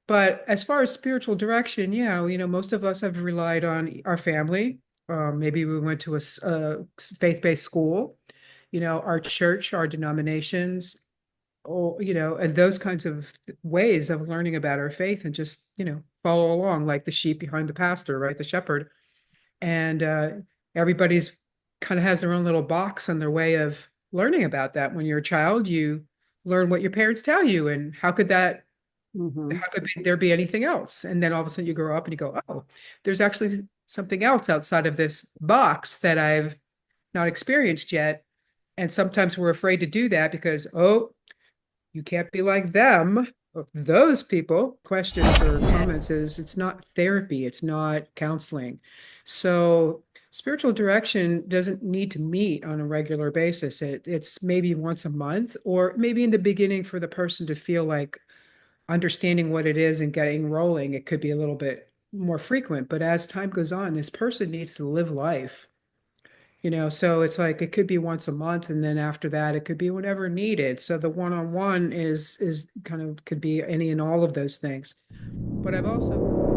But as far as spiritual direction, yeah, most of us have relied on our family. Maybe we went to a faith-based school, our church, our denominations, or, and those kinds of ways of learning about our faith and just, follow along like the sheep behind the pastor, right? The shepherd. And everybody's kind of has their own little box and their way of learning about that. When you're a child, you learn what your parents tell you, and Hmm. how could there be anything else? And then all of a sudden you grow up and you go, oh, there's actually something else outside of this box that I've not experienced yet. And sometimes we're afraid to do that because, oh, you can't be like them. Those people. Questions or comments is it's not therapy, it's not counseling. So spiritual direction doesn't need to meet on a regular basis. It's maybe once a month, or maybe in the beginning for the person to feel like understanding what it is and getting rolling, it could be a little bit more frequent. But as time goes on, this person needs to live life, so it's like it could be once a month, and then after that, it could be whenever needed. So the one-on-one is kind of could be any and all of those things. But I've also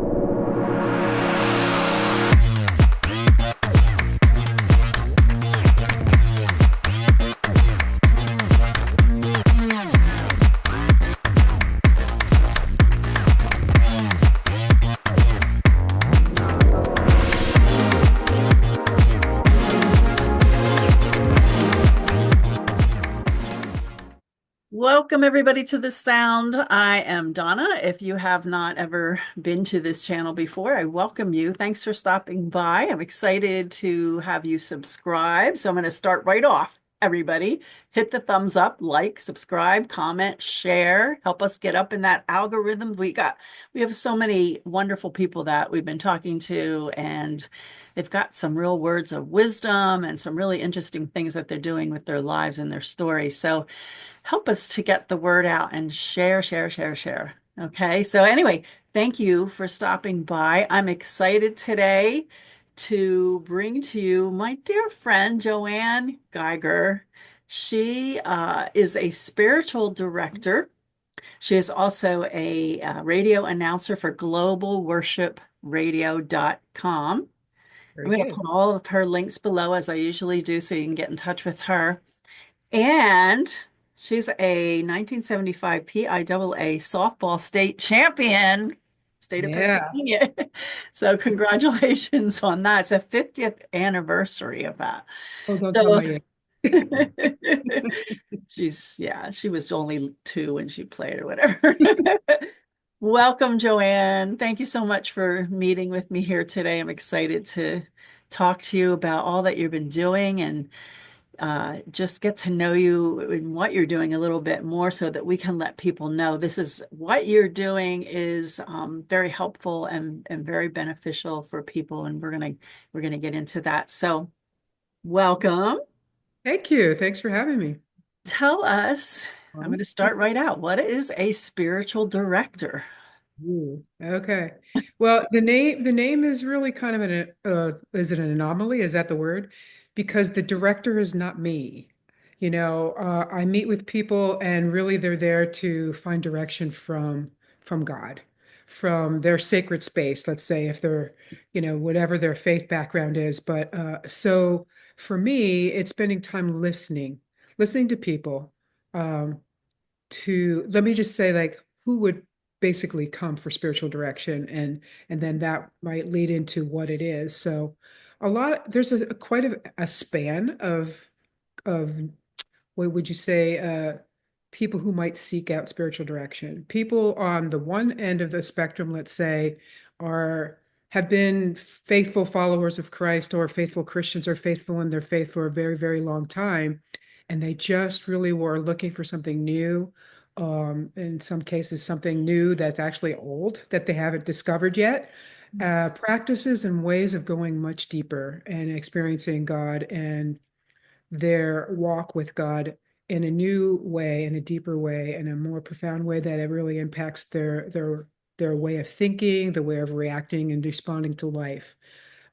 Welcome, everybody, to the sound. I am Donna. If you have not ever been to this channel before, I welcome you. Thanks for stopping by. I'm excited to have you subscribe. So I'm going to start right off. Everybody, hit the thumbs up, like, subscribe, comment, share, help us get up in that algorithm. We have so many wonderful people that we've been talking to, and they've got some real words of wisdom and some really interesting things that they're doing with their lives and their stories. So help us to get the word out and share, share, share, share. Okay. So anyway, thank you for stopping by. I'm excited today to bring to you my dear friend, Joanne Geiger. She is a spiritual director. She is also a radio announcer for globalworshipradio.com. I'm very going to good. put all of her links below as I usually do so you can get in touch with her. And she's a 1975 PIAA softball state champion, state of Yeah. Pennsylvania. So congratulations on that. It's a 50th anniversary of that. Oh, don't tell So my age. she was only 2 when she played or whatever. Welcome, Joanne. Thank you so much for meeting with me here today. I'm excited to talk to you about all that you've been doing and just get to know you and what you're doing a little bit more so that we can let people know this is what you're doing is very helpful and very beneficial for people. And we're gonna get into that. So welcome. Thank you. Thanks for having me. Tell us, I'm going to start right out. What is a spiritual director? Ooh, okay. Well, the name is really kind of is it an anomaly? Is that the word? Because the director is not me. I meet with people and really they're there to find direction from God, from their sacred space, let's say if they're, whatever their faith background is. But so for me, it's spending time listening to people. Um, to let me just say like who would basically come for spiritual direction, and then that might lead into what it is. So there's quite a span of what would you say, people who might seek out spiritual direction. People on the one end of the spectrum, let's say, are have been faithful followers of Christ or faithful Christians or faithful in their faith for a very, very long time. And they just really were looking for something new. In some cases, something new that's actually old that they haven't discovered yet. Practices and ways of going much deeper and experiencing God and their walk with God in a new way, in a deeper way, in a more profound way that it really impacts their way of thinking, the way of reacting and responding to life.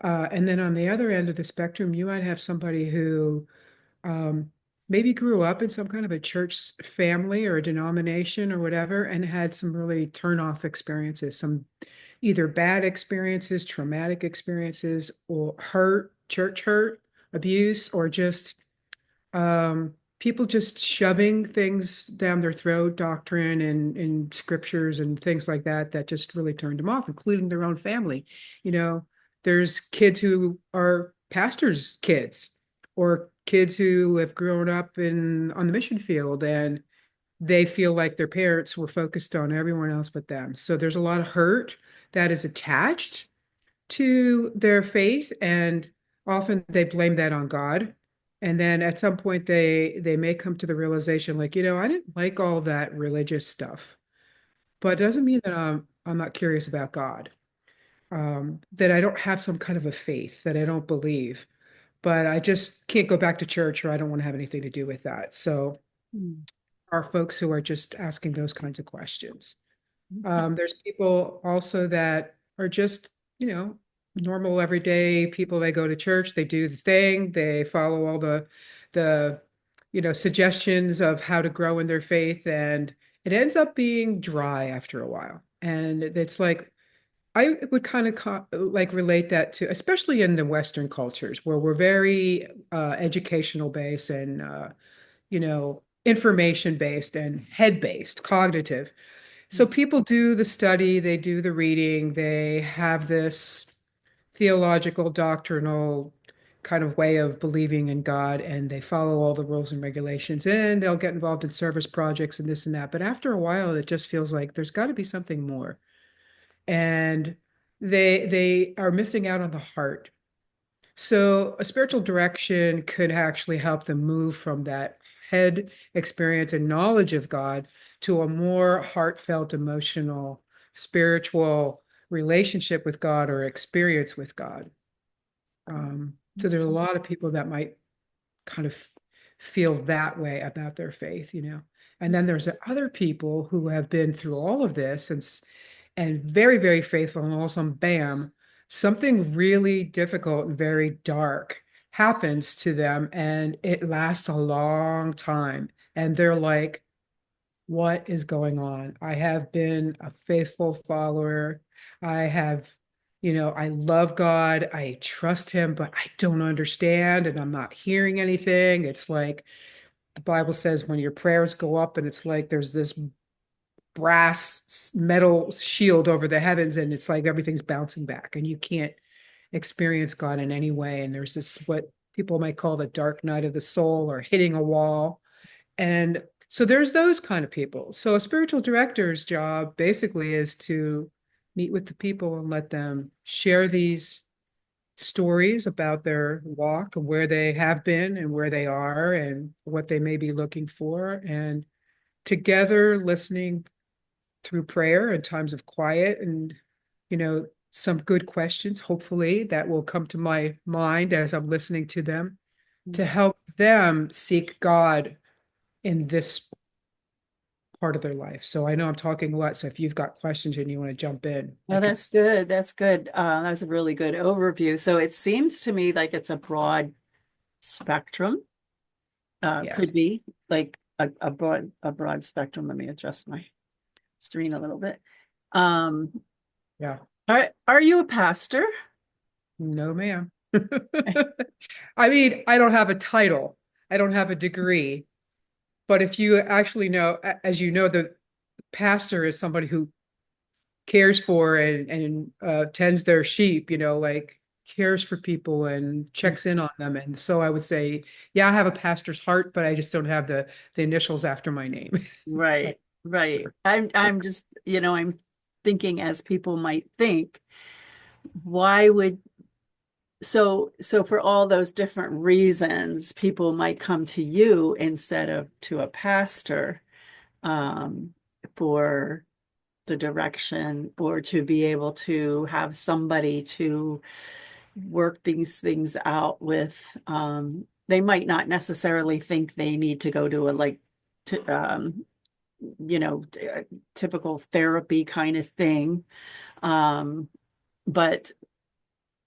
And then on the other end of the spectrum, you might have somebody who um, maybe grew up in some kind of a church family or a denomination or whatever, and had some really turn off experiences, some either bad experiences, traumatic experiences, or hurt, church hurt, abuse, or just people just shoving things down their throat, doctrine and scriptures and things like that, that just really turned them off, including their own family. You know, there's kids who are pastors' kids or kids who have grown up in on the mission field, and they feel like their parents were focused on everyone else but them. So there's a lot of hurt that is attached to their faith, and often they blame that on God. And then at some point they may come to the realization, like, I didn't like all that religious stuff, but it doesn't mean that I'm not curious about God. That I don't have some kind of a faith, that I don't believe, but I just can't go back to church, or I don't want to have anything to do with that. So Mm. are folks who are just asking those kinds of questions. There's people also that are just, normal everyday people. They go to church, they do the thing, they follow all the, suggestions of how to grow in their faith, and it ends up being dry after a while. And it's like, I would kind of like relate that to, especially in the Western cultures where we're very educational based and, information based and head based, cognitive. So people do the study, they do the reading, they have this theological, doctrinal kind of way of believing in God, and they follow all the rules and regulations, and they'll get involved in service projects and this and that. But after a while, it just feels like there's got to be something more. And they are missing out on the heart. So a spiritual direction could actually help them move from that head experience and knowledge of God to a more heartfelt, emotional, spiritual relationship with God or experience with God. So there's a lot of people that might kind of feel that way about their faith, And then there's other people who have been through all of this and very, very faithful, and all of a sudden, bam, something really difficult and very dark happens to them, and it lasts a long time. And they're like, what is going on? I have been a faithful follower. I have, I love God. I trust him, but I don't understand, and I'm not hearing anything. It's like the Bible says when your prayers go up, and it's like there's this brass metal shield over the heavens, and it's like everything's bouncing back and you can't experience God in any way. And there's this, what people might call the dark night of the soul, or hitting a wall. And so there's those kind of people. So a spiritual director's job basically is to meet with the people and let them share these stories about their walk and where they have been and where they are and what they may be looking for, and together listening through prayer and times of quiet and, some good questions, hopefully, that will come to my mind as I'm listening to them, to help them seek God in this part of their life. So I know I'm talking a lot. So if you've got questions and you want to jump in, Oh, that's good. That's good. That's a really good overview. So it seems to me like it's a broad spectrum. yes. Could be like a broad spectrum. Let me adjust my screen a little bit. Um, Yeah. are you a pastor? No, ma'am. I mean, I don't have a title. I don't have a degree. But if you actually know, as you know, the pastor is somebody who cares for and tends their sheep, like cares for people and checks in on them. And so I would say, yeah, I have a pastor's heart, but I just don't have the initials after my name. Like Right, right. pastor. Yeah. I'm just, I'm thinking as people might think, why would so for all those different reasons, people might come to you instead of to a pastor um, for the direction or to be able to have somebody to work these things out with. They might not necessarily think they need to go to a like to typical therapy kind of thing. Um, but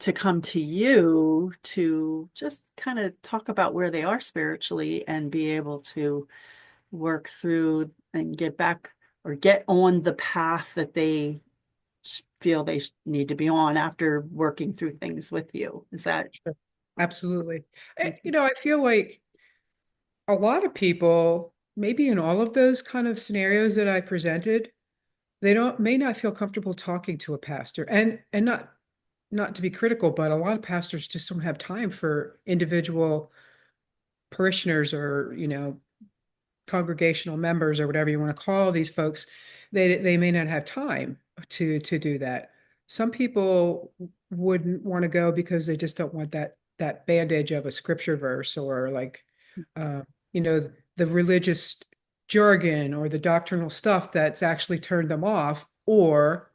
to come to you to just kind of talk about where they are spiritually and be able to work through and get back or get on the path that they feel they need to be on after working through things with you. Is that Sure. Absolutely. okay? I feel like a lot of people, maybe in all of those kind of scenarios that I presented, they don't may not feel comfortable talking to a pastor. And not to be critical, but a lot of pastors just don't have time for individual parishioners or, congregational members or whatever you want to call these folks. They may not have time to do that. Some people wouldn't want to go because they just don't want that bandage of a scripture verse, or like uh, the religious jargon or the doctrinal stuff that's actually turned them off. Or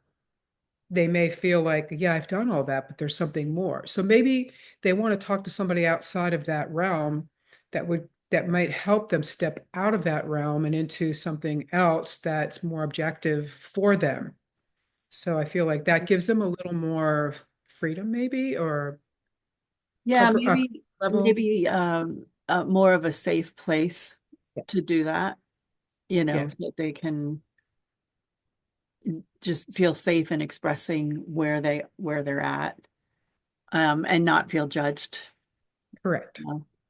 they may feel like, yeah, I've done all that, but there's something more. So maybe they want to talk to somebody outside of that realm that might help them step out of that realm and into something else that's more objective for them. So I feel like that gives them a little more freedom, maybe, or Yeah, comfort level. more of a safe place Yeah. to do that, so Yes, that they can just feel safe in expressing where they're at, and not feel judged. correct.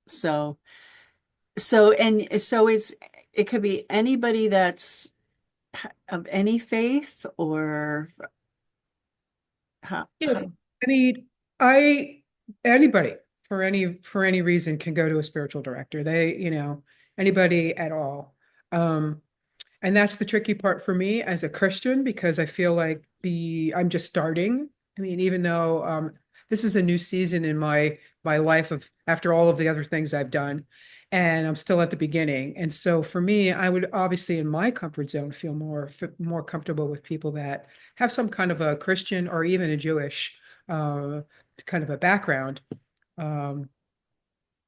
So so it could be anybody that's of any faith or how Yes. I mean, I anybody for any reason can go to a spiritual director. Anybody at all. Um, And that's the tricky part for me as a Christian, because I feel like I'm just starting. I mean, even though this is a new season in my life of after all of the other things I've done, and I'm still at the beginning. And so for me, I would obviously in my comfort zone feel more comfortable with people that have some kind of a Christian or even a Jewish uh, kind of a background. Um,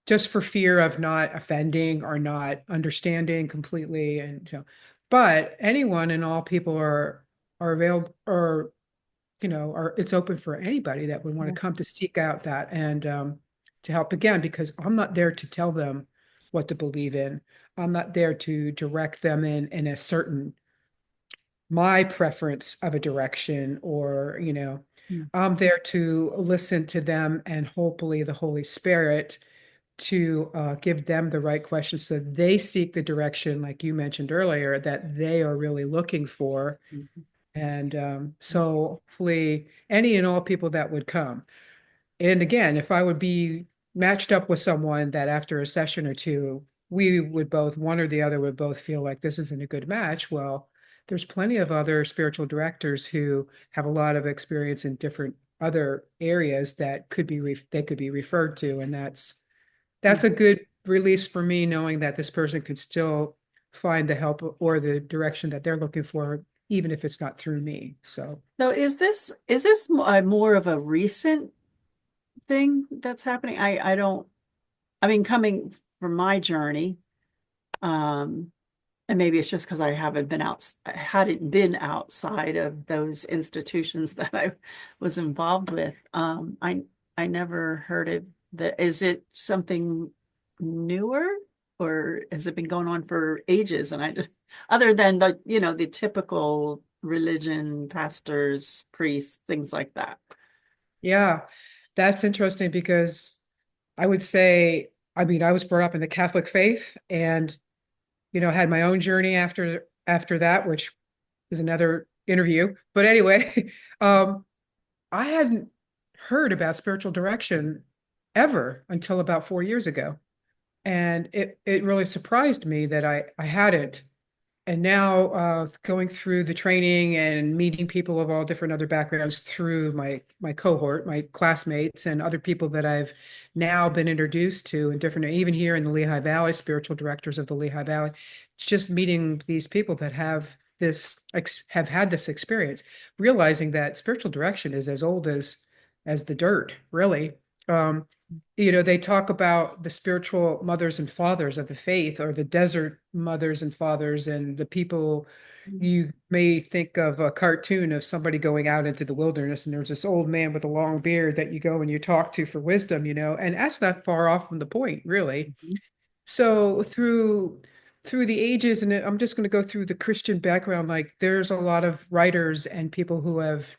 just for fear of not offending or not understanding completely. And so, but anyone and all people are available, or are it's open for anybody that would want to come to seek out that, and to help, again, because I'm not there to tell them what to believe in. I'm not there to direct them in a certain my preference of a direction, or I'm there to listen to them, and hopefully the Holy Spirit to give them the right questions so they seek the direction, like you mentioned earlier, that they are really looking for. And so hopefully any and all people that would come. And again, if I would be matched up with someone that after a session or two, we would both, one or the other would both feel like this isn't a good match. Well, there's plenty of other spiritual directors who have a lot of experience in different other areas that they could be referred to. And that's a good release for me, knowing that this person could still find the help or the direction that they're looking for, even if it's not through me. So, So is this more of a recent thing that's happening? I don't, I mean, coming from my journey, um, and maybe it's just because I hadn't been outside of those institutions that I was involved with. I never heard of that. Is it something newer, or has it been going on for ages? And I just, other than the typical religion, pastors, priests, things like that. yeah, that's interesting because I would say, I mean, I was brought up in the Catholic faith, and, had my own journey after that, which is another interview. But anyway, um, I hadn't heard about spiritual direction ever until about 4 years ago. And it really surprised me that I hadn't. And now going through the training and meeting people of all different other backgrounds through my cohort, my classmates, and other people that I've now been introduced to in different, even here in the Lehigh Valley, spiritual directors of the Lehigh Valley, it's just meeting these people that have had this experience, realizing that spiritual direction is as old as the dirt, really. they talk about the spiritual mothers and fathers of the faith, or the desert mothers and fathers, and the people. You may think of a cartoon of somebody going out into the wilderness, and there's this old man with a long beard that you go and you talk to for wisdom, and that's not far off from the point, really. Mhm. So through the ages, and I'm just going to go through the Christian background, like there's a lot of writers and people who have,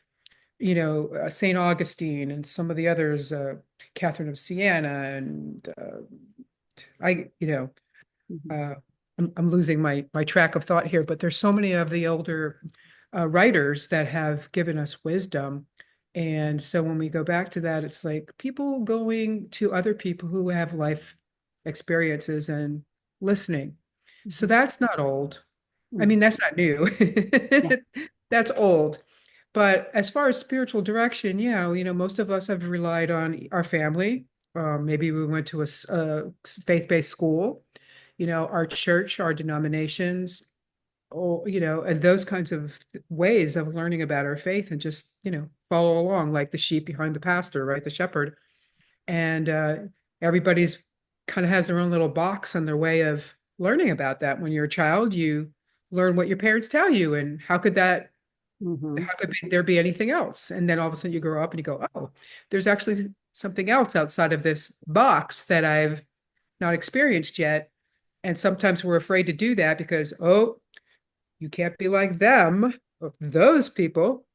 Saint Augustine and some of the others, Catherine of Siena, and I, you know, Mhm. uh, I'm losing my track of thought here, but there's so many of the older writers that have given us wisdom. And so when we go back to that, it's like people going to other people who have life experiences and listening. So Mhm. that's not old. I Mhm. mean, that's not new. Yeah. That's old. But as far as spiritual direction, yeah, most of us have relied on our family. Maybe we went to a faith-based school, our church, our denominations, or, and those kinds of ways of learning about our faith, and just, follow along like the sheep behind the pastor, right? The shepherd. And everybody's kind of has their own little box on their way of learning about that. When you're a child, you learn what your parents tell you, and Mhm. how could there be anything else? And then all of a sudden you grow up and you go, oh, there's actually something else outside of this box that I've not experienced yet. And sometimes we're afraid to do that because, oh, you can't be like them, or those people.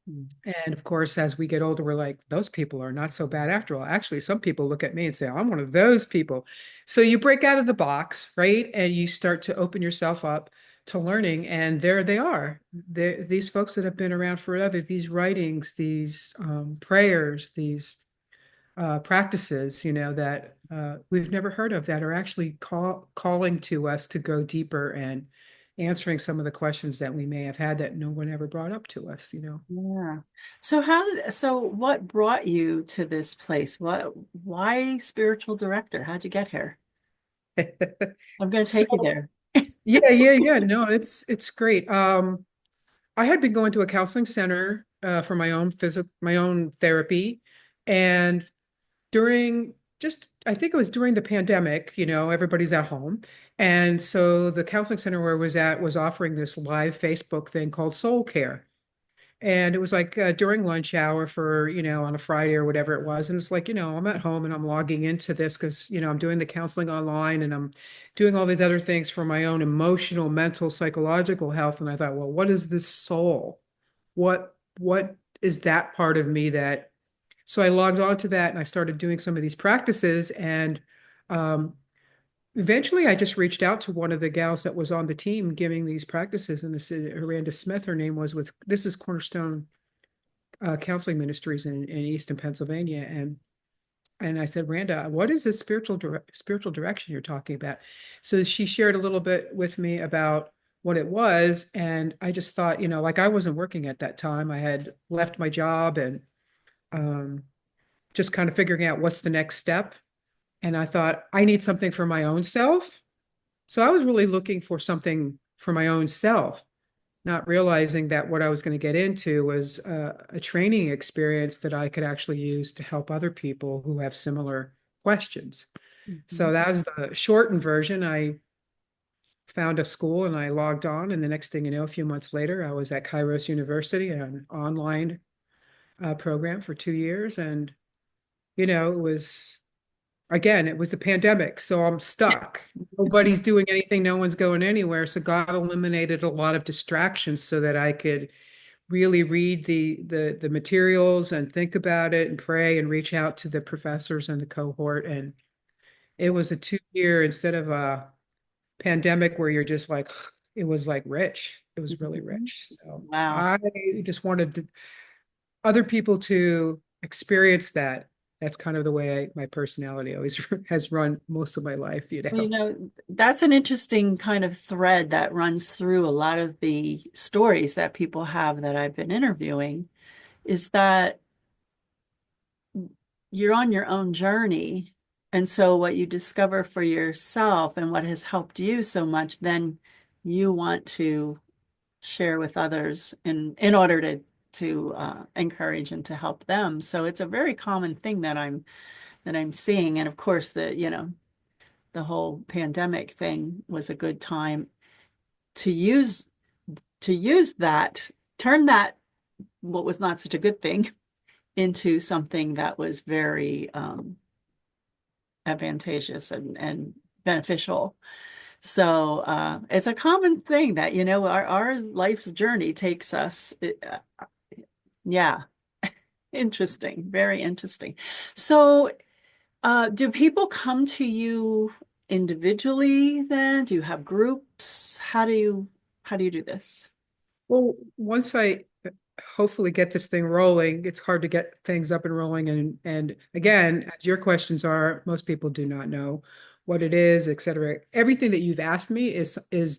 Mhm. And of course, as we get older, we're like, those people are not so bad after all. Actually, some people look at me and say, I'm one of those people. So you break out of the box, right? And you start to open yourself up to learning. And there they are. These folks that have been around forever, these writings, these prayers, these practices, that we've never heard of, that are actually calling to us to go deeper and answering some of the questions that we may have had that no one ever brought up to us. Yeah. So what brought you to this place? Why spiritual director? How'd you get here? I'm going to So take you there. yeah, yeah, yeah. No, it's great. I had been going to a counseling center for my own therapy, and I think it was during the pandemic, everybody's at home. And so the counseling center where I was at was offering this live Facebook thing called Soul Care. And it was like during lunch hour for, on a Friday or whatever it was. And it's like, I'm at home and I'm logging into this because, I'm doing the counseling online and I'm doing all these other things for my own emotional, mental, psychological health. And I thought, well, what is this soul? What is that part of me that so I logged on to that and I started doing some of these practices. And um, eventually I just reached out to one of the gals that was on the team giving these practices. And this is Miranda Smith, her name was, this is Cornerstone Counseling Ministries in Easton, Pennsylvania. And I said, Randa, what is this spiritual direction you're talking about? So she shared a little bit with me about what it was. And I just thought, like I wasn't working at that time. I had left my job and um, just kind of figuring out what's the next step. And I thought, I need something for my own self. So I was really looking for something for my own self, not realizing that what I was going to get into was a training experience that I could actually use to help other people who have similar questions. So Mhm. that was the shortened version. I found a school and I logged on. And the next thing you know, a few months later, I was at Kairos University, an online program for 2 years. And, it was again, it was the pandemic, so I'm stuck. Nobody's doing anything, no one's going anywhere. So God eliminated a lot of distractions so that I could really read the materials and think about it and pray and reach out to the professors and the cohort. And it was a 2 year instead of a pandemic where you're just like, it was like rich. It was really Mhm. rich. So Wow. I just wanted other people to experience that. That's kind of the way my personality always has run most of my life, Well, that's an interesting kind of thread that runs through a lot of the stories that people have that I've been interviewing, is that you're on your own journey. And so what you discover for yourself and what has helped you so much, then you want to share with others in order to encourage and to help them. So it's a very common thing that I'm that I'm seeing. And of course, the whole pandemic thing was a good time to use that, turn that what was not such a good thing into something that was very advantageous and beneficial. So it's a common thing that, our life's journey takes us. Yeah, interesting, very interesting. So do people come to you individually then? Do you have groups? How do you do this? Well, once I hopefully get this thing rolling, it's hard to get things up and rolling. And again, as your questions are, most people do not know what it is, et cetera. Everything that you've asked me is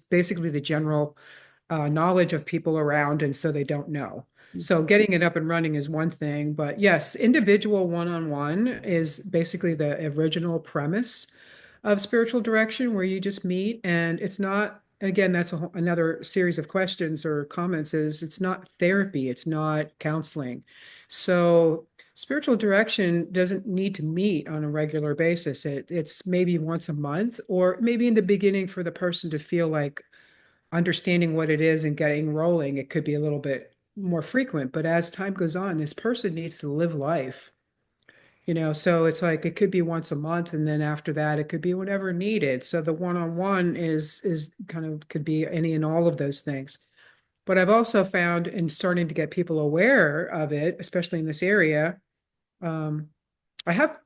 basically the general knowledge of people around, and so they don't know. So getting it up and running is one thing, but yes, individual one-on-one is basically the original premise of spiritual direction where you just meet, and it's not, again, that's another series of questions or comments, is it's not therapy, it's not counseling. So spiritual direction doesn't need to meet on a regular basis. It's maybe once a month, or maybe in the beginning for the person to feel like understanding what it is and getting rolling, it could be a little bit more frequent. But as time goes on, this person needs to live life. So it's like it could be once a month, and then after that, it could be whenever needed. So the one-on-one is kind of could be any and all of those things. But I've also found in starting to get people aware of it, especially in this area, um, I have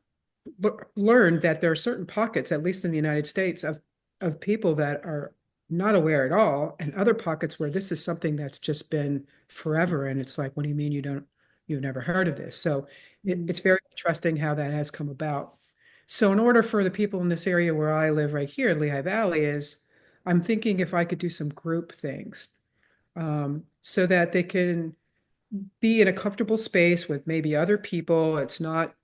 learned that there are certain pockets, at least in the United States, of people that are not aware at all, and other pockets where this is something that's just been forever. And it's like, what do you mean you've never heard of this? So it's very interesting how that has come about. So in order for the people in this area where I live right here in Lehigh Valley is, I'm thinking if I could do some group things so that they can be in a comfortable space with maybe other people. It's not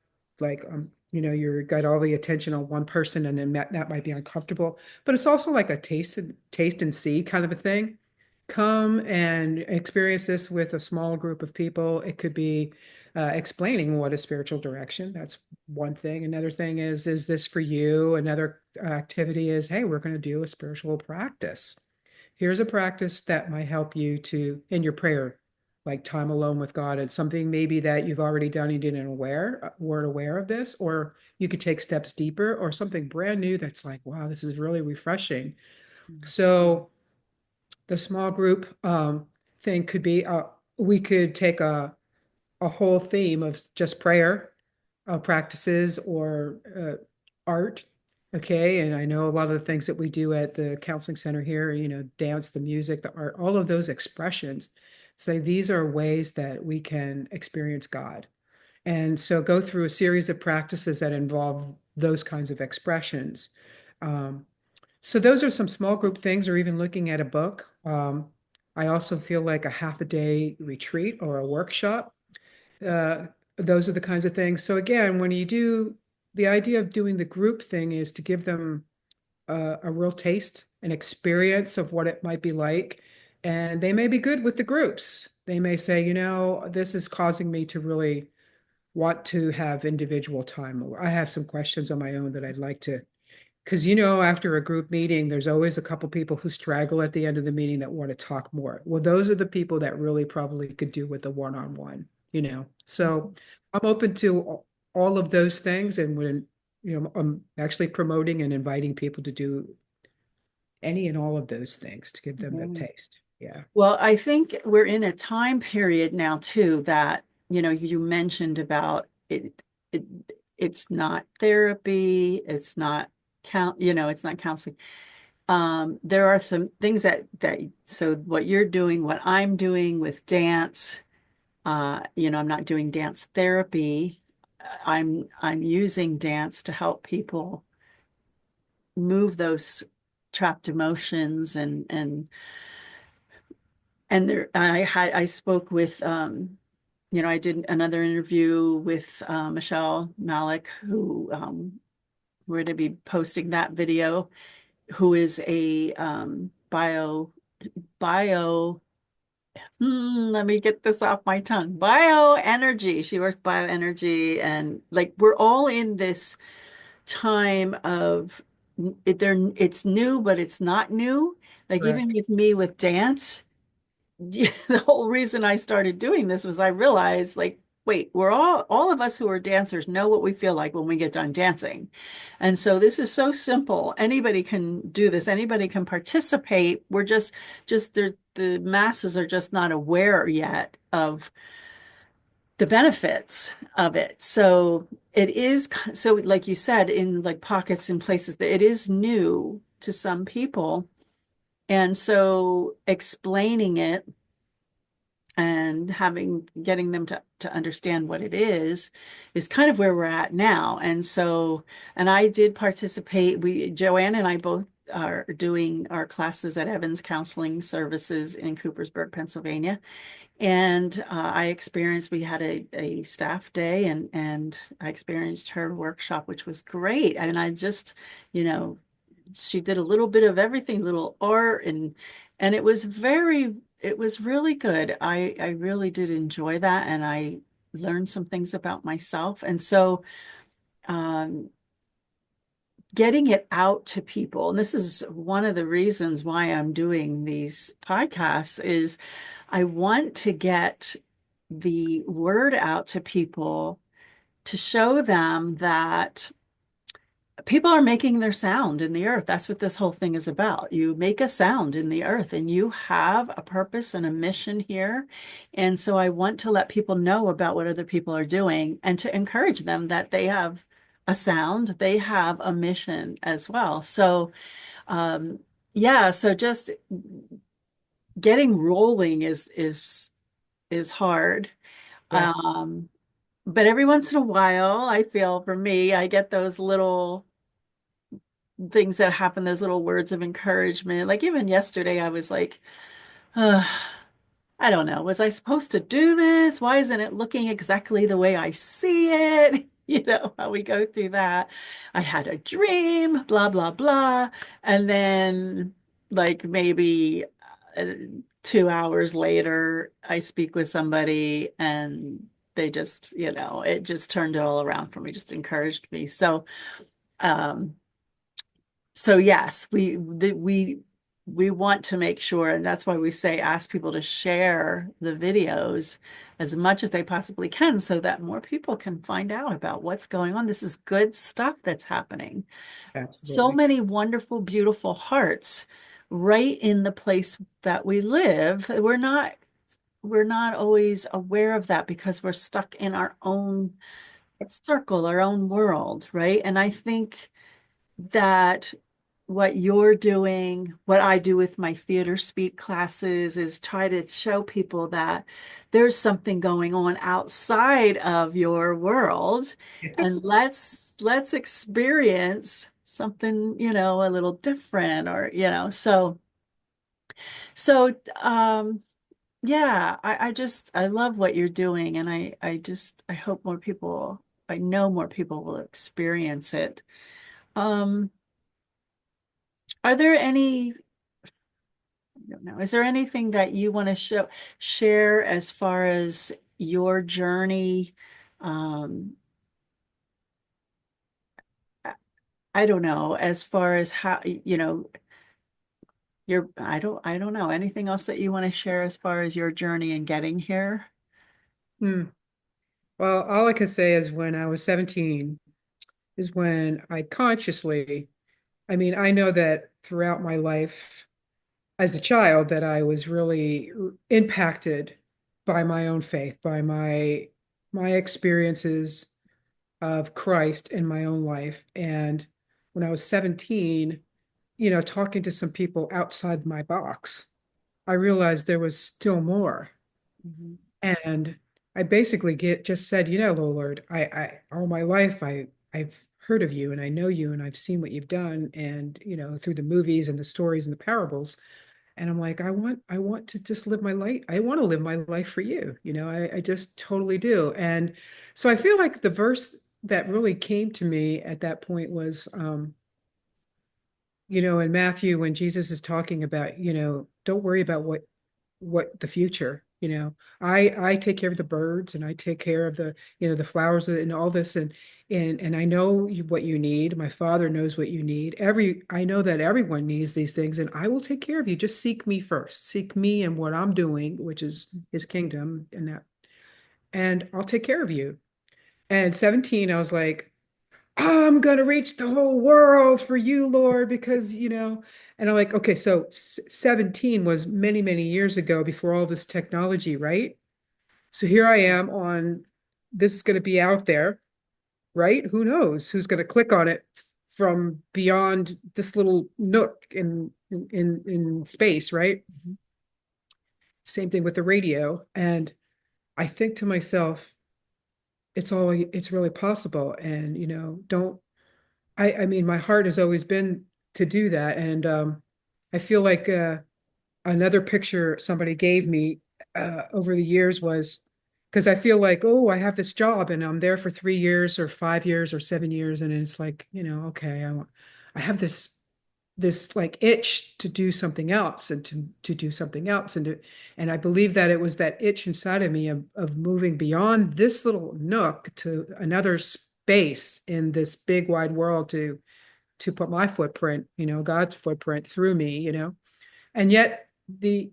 like you're got all the attention on one person, and then that might be uncomfortable. But it's also like a taste and see kind of a thing. Come and experience this with a small group of people. It could be explaining what is spiritual direction. That's one thing. Another thing is this for you? Another activity is, hey, we're going to do a spiritual practice. Here's a practice that might help you to in your prayer, like time alone with God. It's something maybe that you've already done, you didn't weren't aware of this, or you could take steps deeper, or something brand new that's like, wow, this is really refreshing. So the small group thing could be we could take a whole theme of just prayer practices or art. Okay. And I know a lot of the things that we do at the counseling center here, dance, the music, the art, all of those expressions. Say these are ways that we can experience God. And so go through a series of practices that involve those kinds of expressions. Um, so those are some small group things, or even looking at a book. I also feel like a half a day retreat or a workshop, uh, those are the kinds of things. So again, when you do the idea of doing the group thing is to give them a real taste, an experience of what it might be like. And they may be good with the groups. They may say, this is causing me to really want to have individual time. Or I have some questions on my own that I'd like to because after a group meeting, there's always a couple people who straggle at the end of the meeting that want to talk more. Well, those are the people that really probably could do with the one-on-one. So I'm open to all of those things, and when I'm actually promoting and inviting people to do any and all of those things to give them a Mhm. taste. Yeah. Well, I think we're in a time period now too that, you mentioned about it, it it's not therapy, it's not it's not counseling. There are some things so what you're doing, what I'm doing with dance, I'm not doing dance therapy. I'm using dance to help people move those trapped emotions and there I spoke with I did another interview with Michelle Malik, who we're going to be posting that video, who is a bio let me get this off my tongue. Bioenergy. She works bioenergy, and like we're all in this time of it's new, but it's not new. Like even Correct. with me with dance, the whole reason I started doing this was I realized like, wait, we're all of us who are dancers know what we feel like when we get done dancing. And so this is so simple. Anybody can do this. Anybody can participate. We're just the masses are just not aware yet of the benefits of it. So it is so like you said, in like pockets and places that it is new to some people. And so explaining it and having getting them to understand what it is kind of where we're at now. And so, and I did participate. We Joanne and I both are doing our classes at Evans Counseling Services in Coopersburg, Pennsylvania. And I experienced, we had a staff day, and I experienced her workshop, which was great. And I just, you know, she did a little bit of everything, little art, and it was really good. I really did enjoy that, and I learned some things about myself. And so um, getting it out to people, and this is one of the reasons why I'm doing these podcasts, is I want to get the word out to people to show them that people are making their sound in the earth. That's what this whole thing is about. You make a sound in the earth and you have a purpose and a mission here. And so I want to let people know about what other people are doing and to encourage them that they have a sound, they have a mission as well. So, um, yeah, so just getting rolling is hard. Yeah. Um, but every once in a while, I feel for me, I get those little things that happen, those little words of encouragement. Like even yesterday, I was like, uh, I don't know, was I supposed to do this? Why isn't it looking exactly the way I see it? You know, how we go through that. I had a dream, blah, blah, blah. And then, like, maybe 2 hours later, I speak with somebody and they just, you know, it just turned it all around for me, just encouraged me. Um, so yes, we want to make sure, and that's why we say ask people to share the videos as much as they possibly can so that more people can find out about what's going on. This is good stuff that's happening. So Absolutely. many wonderful, beautiful hearts right in the place that we live. We're not always aware of that because we're stuck in our own circle, our own world, right? And I think that what you're doing, what I do with my theater speak classes is try to show people that there's something going on outside of your world and Yes. let's experience something, you know, a little different or, you know, so yeah, I just I love what you're doing and I hope more people I know more people will experience it. Um, are there any I don't know. Is there anything that you want to share as far as your journey? Um, I I don't know, as far as how, you know, I don't know. Anything else that you want to share as far as your journey in getting here? Hmm. Well, all I can say is when I was 17 is when I consciously, I mean, I know that throughout my life as a child that I was really impacted by my own faith, by my experiences of Christ in my own life. And when I was 17, talking to some people outside my box, I realized there was still more. Mhm. And I basically get just said, Lord, I all my life I've heard of you and I know you and I've seen what you've done and through the movies and the stories and the parables. And I'm like, I want to just live my life. I want to live my life for you. I just totally do. And so I feel like the verse that really came to me at that point was in Matthew when Jesus is talking about, don't worry about what what the future, I take care of the birds and I take care of the flowers and all this and I know what you need. My father knows what you need. I know that everyone needs these things and I will take care of you. Just seek me first. Seek me and what I'm doing, which is his kingdom and I'll take care of you. And 17, I was like, I'm gonna reach the whole world for you, Lord, because and I'm like, okay, so 17 was many, many years ago before all this technology, right? So here I am on this is gonna be out there, right? Who knows who's gonna click on it from beyond this little nook in space, right? Mhm. Same thing with the radio. And I think to myself, it's really possible. And don't I mean, my heart has always been to do that. And I feel like another picture somebody gave me over the years was because I feel like, oh, I have this job and I'm there for 3 years or 5 years or 7 years. And it's like, okay, I have this like itch to do something else and to do something else and I believe that it was that itch inside of me of moving beyond this little nook to another space in this big wide world to put my footprint, God's footprint through me, and yet the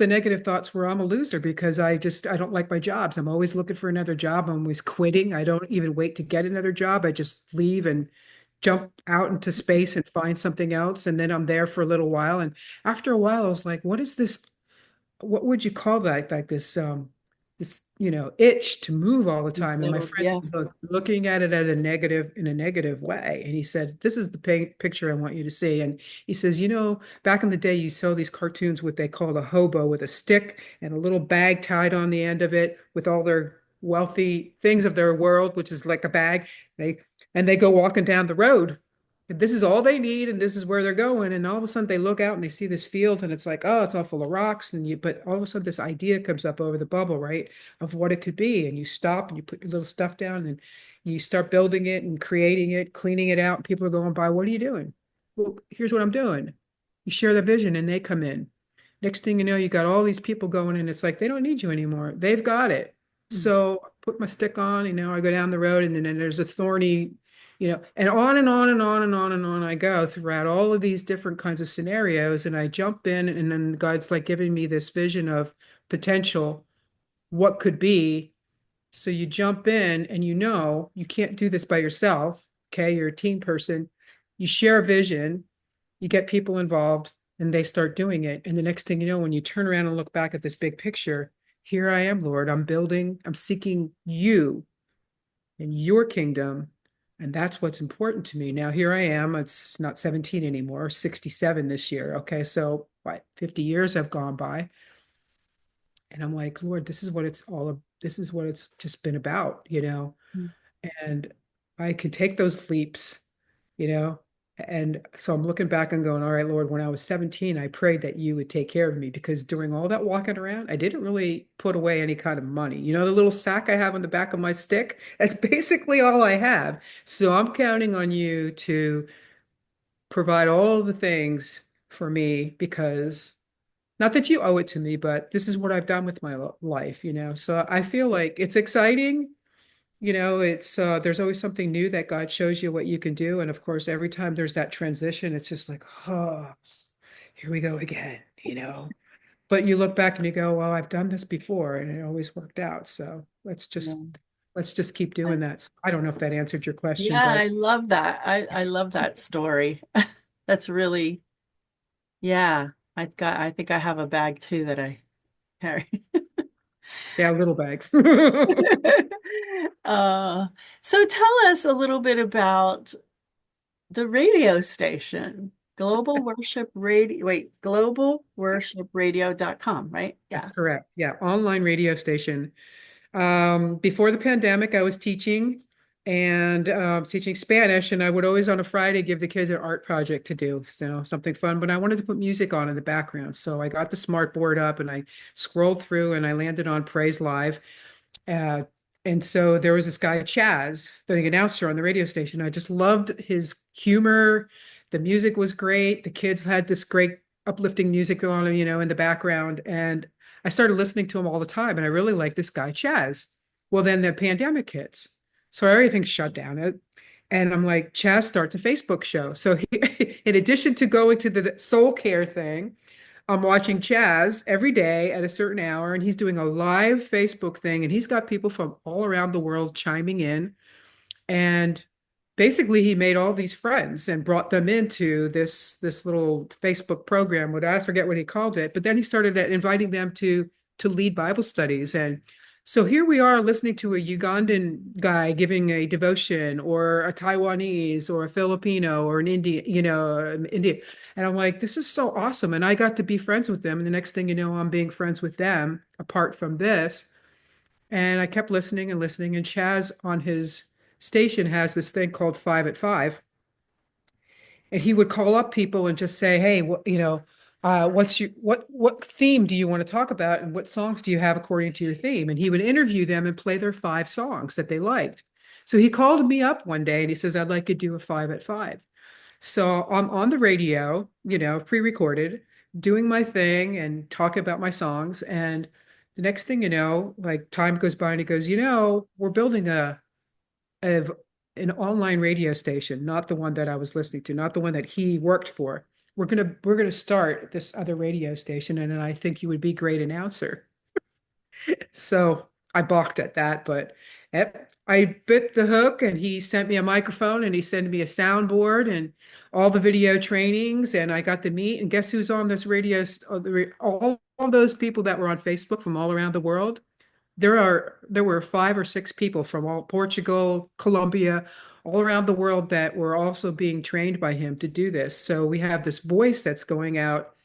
negative thoughts were I'm a loser because I don't like my jobs. I'm always looking for another job. I'm always quitting. I don't even wait to get another job. I just leave and jump out into space and find something else. And then I'm there for a little while. And after a while, I was like, what is this? What would you call that? Like this itch to move all the time. And my So, friend's yeah. looking at it as in a negative way. And he says, this is the picture I want you to see. And he says, back in the day, you saw these cartoons, what they called a hobo with a stick and a little bag tied on the end of it with all their wealthy things of their world, which is like a bag. They go walking down the road. This is all they need, and this is where they're going. And all of a sudden, they look out and they see this field, and it's like, oh, it's all full of rocks. But all of a sudden, this idea comes up over the bubble, right, of what it could be. And you stop and you put your little stuff down, and you start building it and creating it, cleaning it out. And people are going by, what are you doing? Well, here's what I'm doing. You share the vision, and they come in. Next thing you know, you got all these people going, and it's like they don't need you anymore. They've got it. Mm. So I put my stick on, I go down the road, and then there's a thorny and on and on and on and on and on I go throughout all of these different kinds of scenarios. And I jump in, and then God's like giving me this vision of potential, what could be. So you jump in, and you can't do this by yourself. Okay. You're a team person. You share a vision, you get people involved, and they start doing it. And the next thing you know, when you turn around and look back at this big picture, here I am, Lord, I'm seeking you in your kingdom. And that's what's important to me. Now, here I am. It's not 17 anymore, 67 this year. Okay. So, what, 50 years have gone by. And I'm like, Lord, this is what it's just been about. Mm. And I can take those leaps, you know. And so I'm looking back and going, all right, Lord, when I was 17, I prayed that you would take care of me because during all that walking around, I didn't really put away any kind of money. The little sack I have on the back of my stick, that's basically all I have. So I'm counting on you to provide all the things for me because not that you owe it to me, but this is what I've done with my life. So I feel like it's exciting. It's there's always something new that God shows you what you can do. And of course, every time there's that transition, it's just like, oh, here we go again. But you look back and you go, well, I've done this before and it always worked out. So Yeah. let's just keep I- doing that. So I don't know if that answered your question, Yeah, but I love that. I love that story. That's really, yeah. I think I have a bag too that I carry. yeah, a little bag. Uh, so tell us a little bit about the radio station, Global Worship Radio. Wait, globalworshipradio.com, right? That's Yeah. correct. Yeah, online radio station. Before the pandemic, I was teaching and teaching Spanish, and I would always on a Friday give the kids an art project to do, so something fun. But I wanted to put music on in the background, so I got the smart board up and I scrolled through and I landed on Praise Live. Uh, and so there was this guy, Chaz, the announcer on the radio station. I just loved his humor. The music was great. The kids had this great uplifting music on, in the background. And I started listening to him all the time. And I really like this guy, Chaz. Well, then the pandemic hits. So everything's shut down. And I'm like, Chaz starts a Facebook show. So in addition to going to the soul care thing, I'm watching Chaz every day at a certain hour, and he's doing a live Facebook thing, and he's got people from all around the world chiming in. And basically, he made all these friends and brought them into this little Facebook program. What I forget what he called it, but then he started inviting them to lead Bible studies. And so here we are listening to a Ugandan guy giving a devotion, or a Taiwanese, or a Filipino, or an Indian, Indian. And I'm like, this is so awesome. And I got to be friends with them. And the next thing you know, I'm being friends with them apart from this. And I kept listening and listening. And Chaz on his station has this thing called 5 at 5. And he would call up people and just say, hey, what theme do you want to talk about? And what songs do you have according to your theme? And he would interview them and play their 5 songs that they liked. So he called me up one day and he says, I'd like to do a 5 at 5. So I'm on the radio, pre-recorded, doing my thing and talking about my songs. And the next thing you know, like time goes by and he goes, we're building of an online radio station, not the one that I was listening to, not the one that he worked for. We're gonna start this other radio station, and I think you would be a great announcer. So I balked at that, but I bit the hook, and he sent me a microphone, and he sent me a soundboard and all the video trainings, and I got to meet. And guess who's on this radio? All those people that were on Facebook from all around the world. There were 5 or 6 people from all Portugal, Colombia, all around the world that were also being trained by him to do this. So we have this voice that's going out,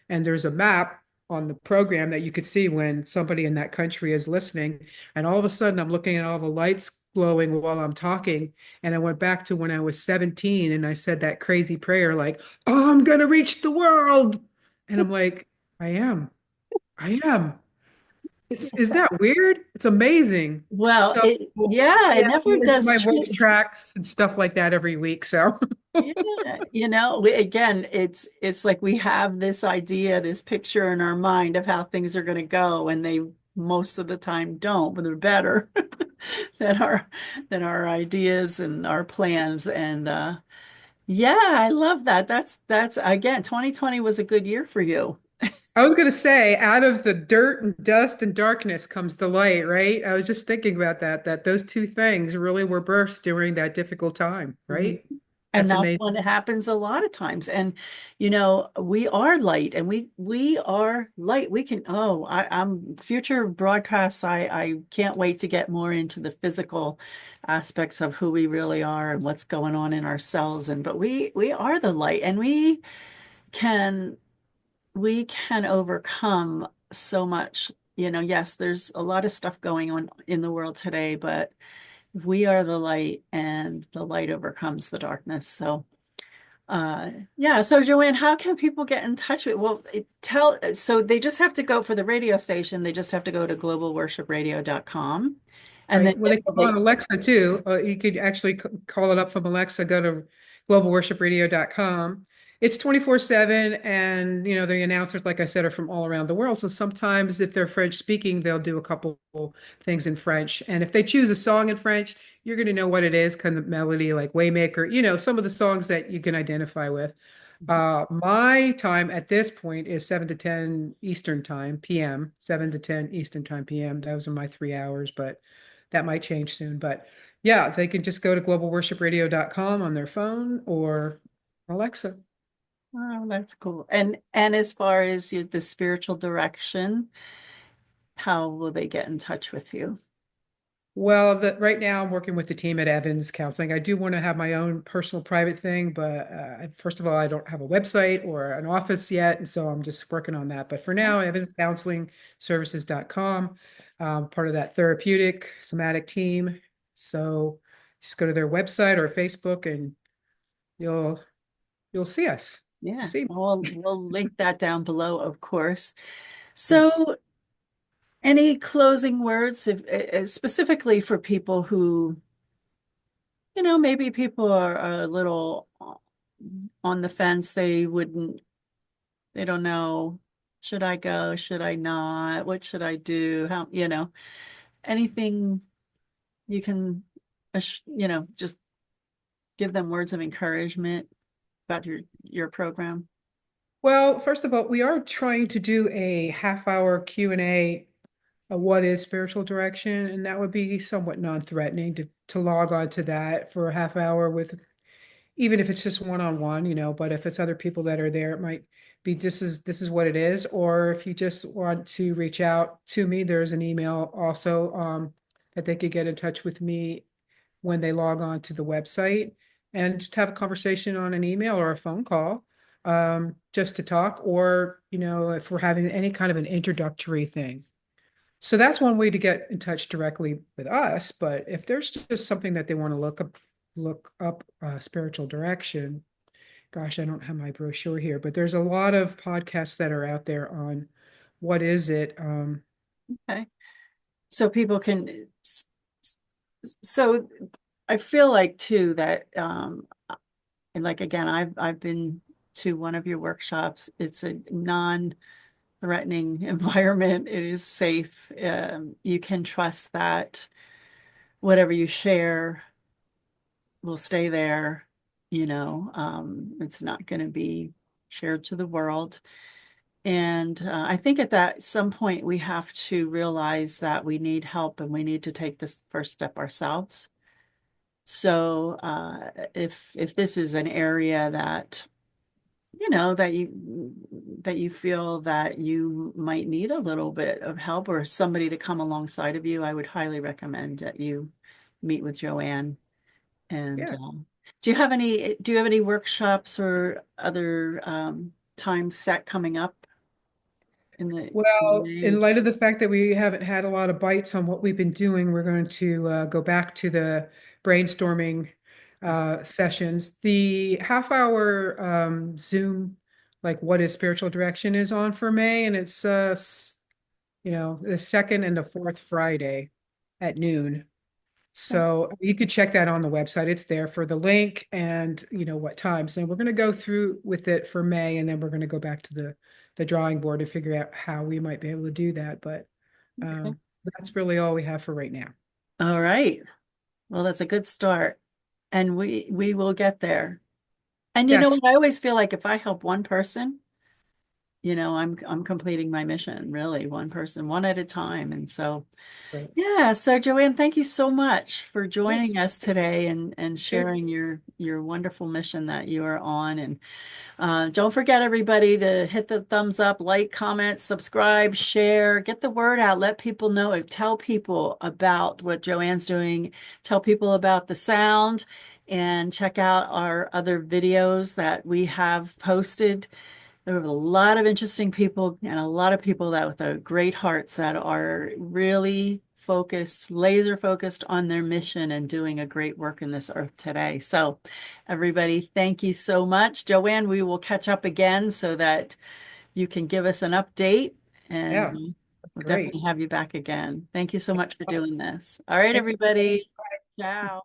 and there's a map on the program that you could see when somebody in that country is listening. And all of a sudden, I'm looking at all the lights glowing while I'm talking. And I went back to when I was 17 and I said that crazy prayer, like, oh, I'm gonna reach the world. And I'm like, I am. I am. Is that weird? It's amazing. Well, So yeah, it yeah, I never do does my voice change. tracks and stuff like that every week. So Yeah, again, it's like we have this idea, this picture in our mind of how things are going to go, and they most of the time don't, but they're better than our ideas and our plans. And yeah, I love that. That's again, 2020 was a good year for you. I was gonna say, out of the dirt and dust and darkness comes the light, right? I was just thinking about that those two things really were birthed during that difficult time, Mhm. right? And That's that's amazing. when it happens a lot of times. And we are light, and we are light. We can, I'm future broadcasts. I can't wait to get more into the physical aspects of who we really are and what's going on in our cells. And but we are the light, and can we can overcome so much. Yes, there's a lot of stuff going on in the world today, but we are the light, and the light overcomes the darkness. So, yeah. So, Joanne, how can people get in touch with? Well, so they just have to go for the radio station. They just have to go to globalworshipradio.com, and then Right. Well, they come on they, Alexa too. You could actually call it up from Alexa, go to globalworshipradio.com. It's 24/7. And, the announcers, like I said, are from all around the world. So sometimes if they're French speaking, they'll do a couple things in French. And if they choose a song in French, you're going to know what it is, kind of melody, like Waymaker, some of the songs that you can identify with. My time at this point is 7 to 10 Eastern time, PM, 7 to 10 Eastern time, PM. Those are my 3 hours, but that might change soon. But yeah, they can just go to globalworshipradio.com on their phone or Alexa. oh, that's cool. And as far as the spiritual direction, how will they get in touch with you? Well, right now I'm working with the team at Evans Counseling. I do want to have my own personal private thing, but first of all, I don't have a website or an office yet, and so I'm just working on that. But for now, evanscounselingservices.com, part of that therapeutic somatic team. So just go to their website or Facebook, and you'll you'll see us. Yeah, See me. well, we'll link that down below, of course. Thanks. So, any closing words, specifically for people who, maybe people are a little on the fence. They wouldn't They don't know, should I go? Should I not? What should I do? How, anything you can, just give them words of encouragement about your program. Well, first of all, we are trying to do a half-hour Q&A, what is spiritual direction, and that would be somewhat non-threatening to log on to that for a half hour with, even if it's just one-on-one, but if it's other people that are there, it might be this is what it is. Or if you just want to reach out to me, there's an email also that they could get in touch with me when they log on to the website and just have a conversation on an email or a phone call, just to talk, or if we're having any kind of an introductory thing. So that's one way to get in touch directly with us. But if there's just something that they want to look up spiritual direction. Gosh, I don't have my brochure here, but there's a lot of podcasts that are out there on what is it. Okay. So people can, so I feel like too that, and like again, I've been to one of your workshops. It's a non-threatening environment. It is safe. You can trust that whatever you share will stay there. It's not going to be shared to the world. And I think at that some point we have to realize that we need help and we need to take this first step ourselves. So if this is an area that that you feel that you might need a little bit of help or somebody to come alongside of you, I would highly recommend that you meet with Joanne. And Yeah. do you have any workshops or other times set coming up in Well, May? in light of the fact that we haven't had a lot of bites on what we've been doing, we're going to go back to the brainstorming sessions. The half-hour Zoom, like what is spiritual direction, is on for May, and it's the second and the fourth Friday at noon. So you could check that on the website. It's there for the link and what time. So we're going to go through with it for May, and then we're going to go back to the drawing board to figure out how we might be able to do that. But Okay. that's really all we have for right now. All right. Well, that's a good start. And we will get there. And you know Yes, what? I always feel like if I help one person, I'm completing my mission, really, one person, one at a time. And so, great. yeah. So Joanne, thank you so much for Yes, joining us today and okay. sharing your wonderful mission that you are on. And don't forget, everybody, to hit the thumbs up, like, comment, subscribe, share, get the word out, let people know, tell people about what Joanne's doing, tell people about the sound, and check out our other videos that we have posted. There are a lot of interesting people and a lot of people that with great hearts that are really focused, laser focused on their mission and doing a great work in this earth today. So, everybody, thank you so much. Joanne, we will catch up again so that you can give us an update and Yeah, we'll great. definitely have you back again. Thank you so Thanks much for a lot. doing this. All right, Thanks. everybody. Ciao.